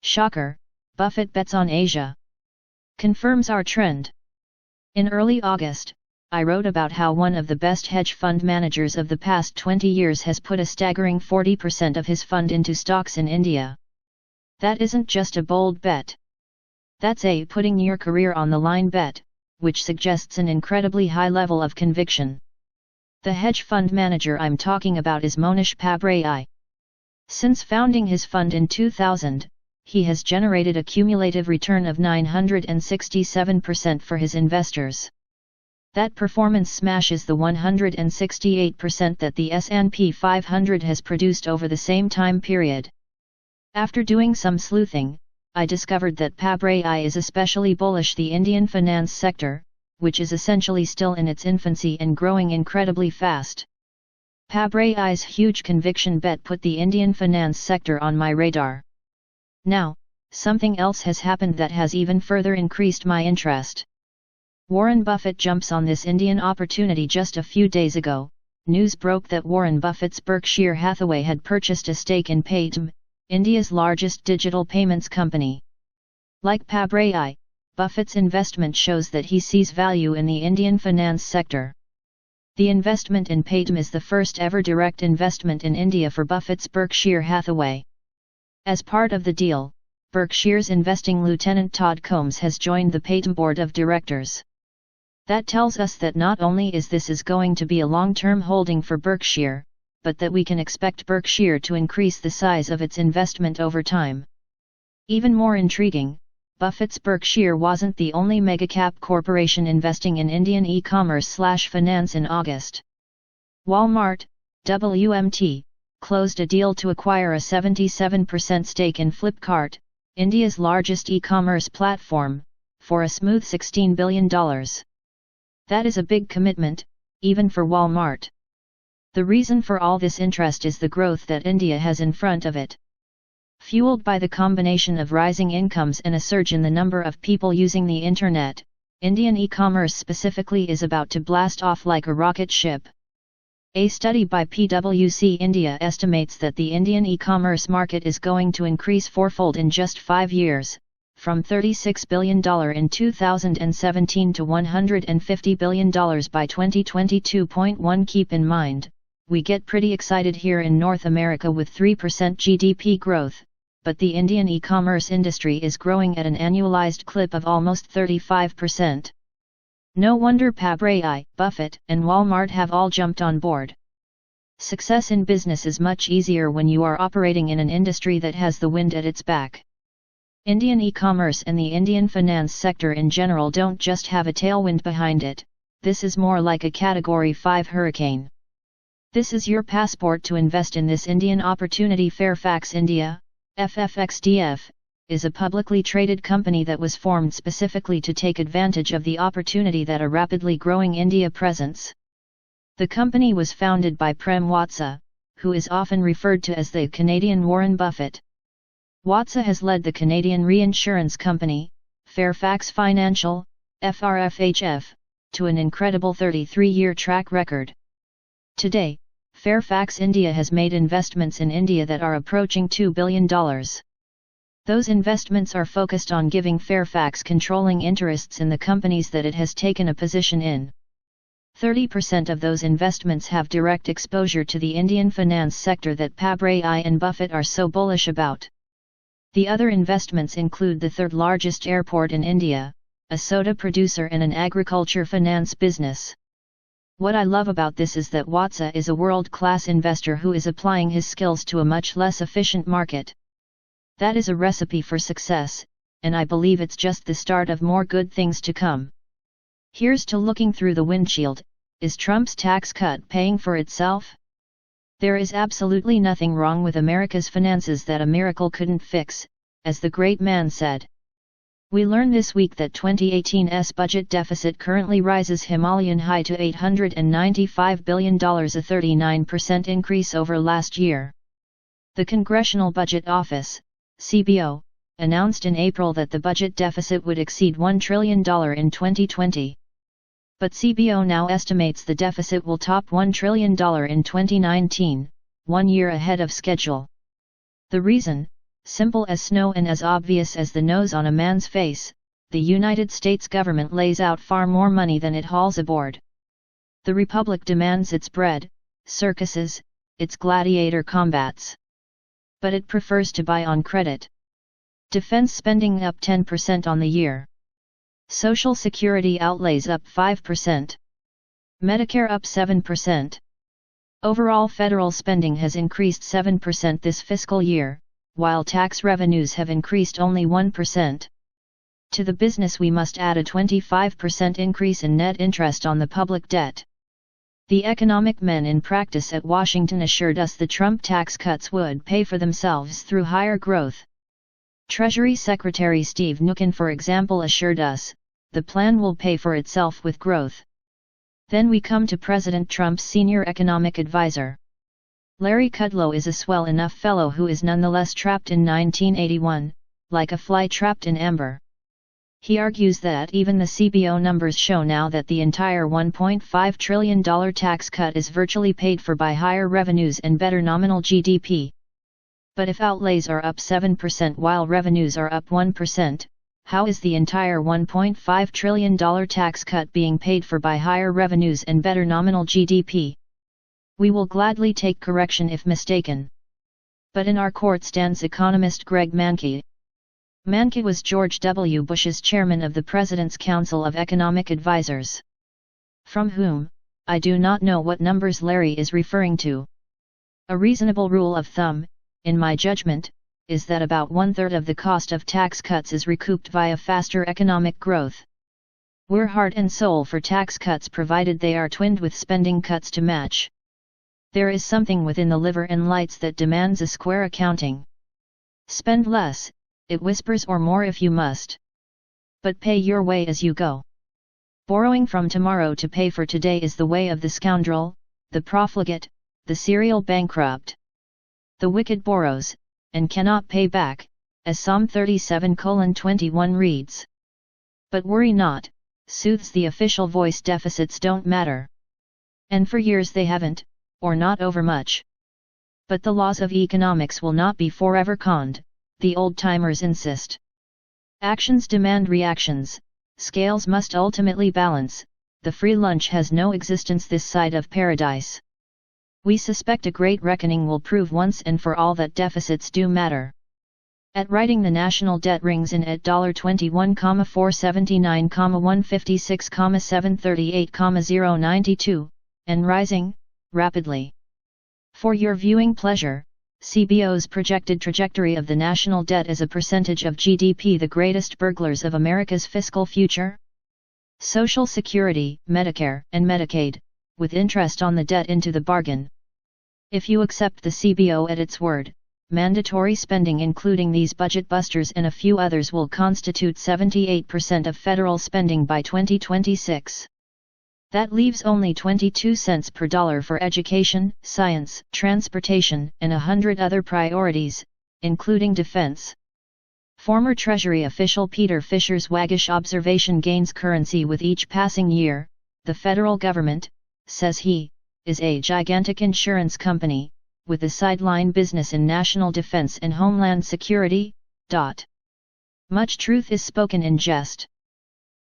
Shocker, Buffett bets on Asia. Confirms our trend. In early August, I wrote about how one of the best hedge fund managers of the past 20 years has put a staggering 40% of his fund into stocks in India. That isn't just a bold bet. That's a putting your career on the line bet, which suggests an incredibly high level of conviction. The hedge fund manager I'm talking about is Monish Pabrai. Since founding his fund in 2000, he has generated a cumulative return of 967% for his investors. That performance smashes the 168% that the S&P 500 has produced over the same time period. After doing some sleuthing, I discovered that Pabrai is especially bullish the Indian finance sector, which is essentially still in its infancy and growing incredibly fast. Pabrai's huge conviction bet put the Indian finance sector on my radar. Now, something else has happened that has even further increased my interest. Warren Buffett jumps on this Indian opportunity. Just a few days ago, news broke that Warren Buffett's Berkshire Hathaway had purchased a stake in Paytm, India's largest digital payments company. Like Pabrai, Buffett's investment shows that he sees value in the Indian finance sector. The investment in Paytm is the first ever direct investment in India for Buffett's Berkshire Hathaway. As part of the deal, Berkshire's investing lieutenant Todd Combs has joined the Paytm board of directors. That tells us that not only is this going to be a long-term holding for Berkshire, but that we can expect Berkshire to increase the size of its investment over time. Even more intriguing, Buffett's Berkshire wasn't the only mega-cap corporation investing in Indian e-commerce/finance in August. Walmart, WMT, closed a deal to acquire a 77% stake in Flipkart, India's largest e-commerce platform, for a smooth $16 billion. That is a big commitment, even for Walmart. The reason for all this interest is the growth that India has in front of it. Fueled by the combination of rising incomes and a surge in the number of people using the internet, Indian e-commerce specifically is about to blast off like a rocket ship. A study by PwC India estimates that the Indian e-commerce market is going to increase fourfold in just 5 years, from $36 billion in 2017 to $150 billion by 2022.1. Keep in mind, we get pretty excited here in North America with 3% GDP growth, but the Indian e-commerce industry is growing at an annualized clip of almost 35%. No wonder Pabrai, Buffett, and Walmart have all jumped on board. Success in business is much easier when you are operating in an industry that has the wind at its back. Indian e-commerce and the Indian finance sector in general don't just have a tailwind behind it, this is more like a Category 5 hurricane. This is your passport to invest in this Indian opportunity. Fairfax India, FFXDF, is a publicly traded company that was formed specifically to take advantage of the opportunity that a rapidly growing India presents. The company was founded by Prem Watsa, who is often referred to as the Canadian Warren Buffett. Watsa has led the Canadian reinsurance company, Fairfax Financial, FRFHF, to an incredible 33-year track record. Today, Fairfax India has made investments in India that are approaching $2 billion. Those investments are focused on giving Fairfax controlling interests in the companies that it has taken a position in. 30% of those investments have direct exposure to the Indian finance sector that Pabrai and Buffett are so bullish about. The other investments include the third largest airport in India, a soda producer and an agriculture finance business. What I love about this is that Watsa is a world-class investor who is applying his skills to a much less efficient market. That is a recipe for success, and I believe it's just the start of more good things to come. Here's to looking through the windshield. Is Trump's tax cut paying for itself? There is absolutely nothing wrong with America's finances that a miracle couldn't fix, as the great man said. We learn this week that 2018's budget deficit currently rises Himalayan high to $895 billion, a 39% increase over last year. The Congressional Budget Office, CBO, announced in April that the budget deficit would exceed $1 trillion in 2020. But CBO now estimates the deficit will top $1 trillion in 2019, 1 year ahead of schedule. The reason, Simple as snow and as obvious as the nose on a man's face, the United States government lays out far more money than it hauls aboard. The Republic demands its bread, circuses, its gladiator combats. But it prefers to buy on credit. Defense spending up 10% on the year. Social Security outlays up 5%. Medicare up 7%. Overall federal spending has increased 7% this fiscal year, while tax revenues have increased only 1%. To the business we must add a 25% increase in net interest on the public debt. The economic men in practice at Washington assured us the Trump tax cuts would pay for themselves through higher growth. Treasury Secretary Steve Mnuchin, for example, assured us, the plan will pay for itself with growth. Then we come to President Trump's senior economic advisor. Larry Kudlow is a swell enough fellow who is nonetheless trapped in 1981, like a fly trapped in amber. He argues that even the CBO numbers show now that the entire $1.5 trillion tax cut is virtually paid for by higher revenues and better nominal GDP. But if outlays are up 7% while revenues are up 1%, how is the entire $1.5 trillion tax cut being paid for by higher revenues and better nominal GDP? We will gladly take correction if mistaken. But in our court stands economist Greg Mankiw. Mankiw was George W. Bush's chairman of the President's Council of Economic Advisers. From whom, I do not know what numbers Larry is referring to. A reasonable rule of thumb, in my judgment, is that about 1/3 of the cost of tax cuts is recouped via faster economic growth. We're heart and soul for tax cuts provided they are twinned with spending cuts to match. There is something within the liver and lights that demands a square accounting. Spend less, it whispers, or more if you must. But pay your way as you go. Borrowing from tomorrow to pay for today is the way of the scoundrel, the profligate, the serial bankrupt. The wicked borrows, and cannot pay back, as Psalm 37:21 reads. But worry not, soothes the official voice, deficits don't matter. And for years they haven't, or not over much. But the laws of economics will not be forever conned, the old-timers insist. Actions demand reactions, scales must ultimately balance, the free lunch has no existence this side of paradise. We suspect a great reckoning will prove once and for all that deficits do matter. At writing, the national debt rings in at $21,479,156,738,092, and rising, rapidly. For your viewing pleasure, CBO's projected trajectory of the national debt as a percentage of GDP, the greatest burglars of America's fiscal future? Social Security, Medicare, and Medicaid, with interest on the debt into the bargain. If you accept the CBO at its word, mandatory spending including these budget busters and a few others will constitute 78% of federal spending by 2026. That leaves only 22 cents per dollar for education, science, transportation, and 100 other priorities, including defense. Former Treasury official Peter Fisher's waggish observation gains currency with each passing year. The federal government, says he, is a gigantic insurance company, with a sideline business in national defense and homeland security. Much truth is spoken in jest.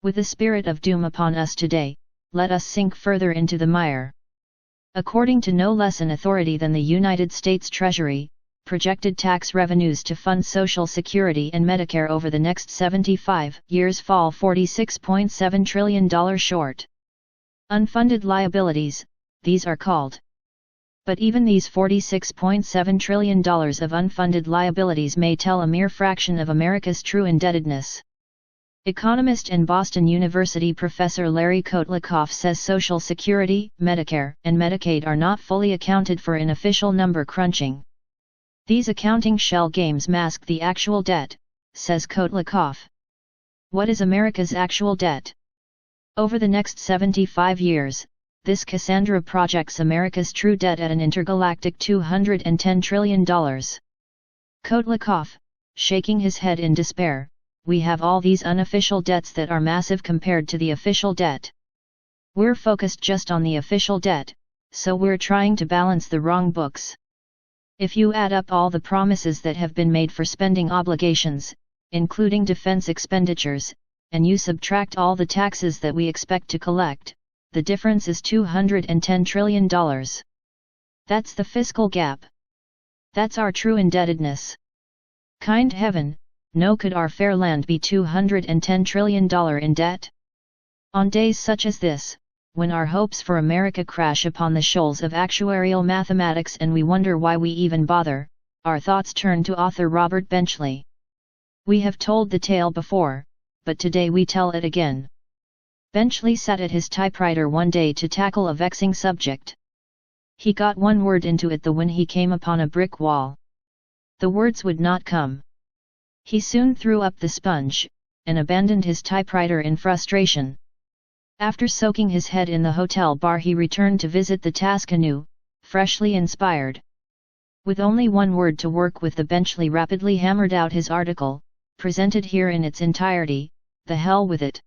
With the spirit of doom upon us today, let us sink further into the mire. According to no less an authority than the United States Treasury, projected tax revenues to fund Social Security and Medicare over the next 75 years fall $46.7 trillion short. Unfunded liabilities, these are called. But even these $46.7 trillion of unfunded liabilities may tell a mere fraction of America's true indebtedness. Economist and Boston University professor Larry Kotlikoff says Social Security, Medicare, and Medicaid are not fully accounted for in official number crunching. These accounting shell games mask the actual debt, says Kotlikoff. What is America's actual debt? Over the next 75 years, this Cassandra projects America's true debt at an intergalactic $210 trillion. Kotlikoff, shaking his head in despair, we have all these unofficial debts that are massive compared to the official debt. We're focused just on the official debt, so we're trying to balance the wrong books. If you add up all the promises that have been made for spending obligations, including defense expenditures, and you subtract all the taxes that we expect to collect, the difference is $210 trillion. That's the fiscal gap. That's our true indebtedness. Kind heaven, no, could our fair land be $210 trillion in debt? On days such as this, when our hopes for America crash upon the shoals of actuarial mathematics and we wonder why we even bother, our thoughts turn to author Robert Benchley. We have told the tale before, but today we tell it again. Benchley sat at his typewriter one day to tackle a vexing subject. He got one word into it when he came upon a brick wall. The words would not come. He soon threw up the sponge, and abandoned his typewriter in frustration. After soaking his head in the hotel bar, he returned to visit the task anew, freshly inspired. With only one word to work with, the Benchley rapidly hammered out his article, presented here in its entirety. The hell with it.